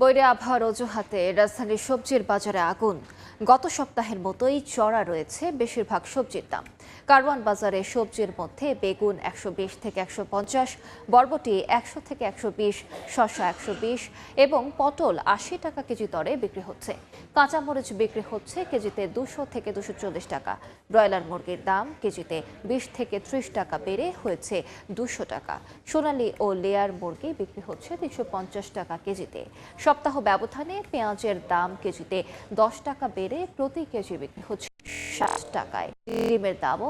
বৈরী আবহাওয়ার অজুহাতে রাজধানীর সবজির বাজারে আগুন। গত সপ্তাহের মতোই চড়া রয়েছে বেশিরভাগ সবজির দাম। কারওয়ান বাজারে সবজির মধ্যে বেগুন 120 থেকে 150, বরবটি 100 থেকে 120, শসা 120 এবং পটল 80 টাকা কেজি দরে বিক্রি হচ্ছে। কাঁচামরিচ বিক্রি হচ্ছে কেজিতে 200 থেকে 240 টাকা। ব্রয়লার মুরগির দাম কেজিতে 20 থেকে 30 টাকা বেড়ে হয়েছে 200 টাকা। সোনালী ও লেয়ার মুরগি বিক্রি হচ্ছে 350 টাকা কেজিতে। সপ্তাহ ব্যবধানে পেঁয়াজের দাম কেজিতে 10 টাকা বেড়ে প্রতি কেজি বিক্রি হচ্ছে 60 টাকায়। ডিমের দামও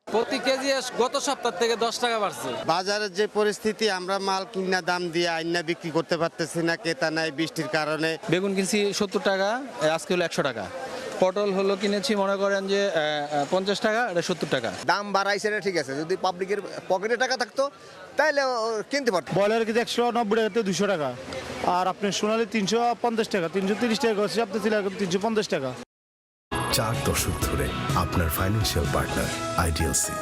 প্রতি কেজি গত সপ্তাহ থেকে 10 টাকা বাড়ছে। বাজারের যে পরিস্থিতি, আমরা মাল কিনা দাম দিয়ে আইনা বিক্রি করতে পারতেছি না, ক্রেতা নাই বৃষ্টির কারণে। বেগুন কিনছি 70 টাকা, আজকে হলো 100 টাকা। পটল হলো কিনেছি মনে করেন যে 50 টাকা, এটা 70 টাকা। দাম বাড়াইছে এটা ঠিক আছে, যদি পাবলিকের পকেটে টাকা থাকতো তাহলে কিনতে পারতো। ব্রয়লার কেজি 190 টাকা থেকে 200 টাকা, আর আপনি সোনালি 350 টাকা, 330 টাকা করছে, আপনি 350 টাকা। 4 দশক ধরে আপনার ফাইন্যান্সিয়াল পার্টনার আইডিএলসি।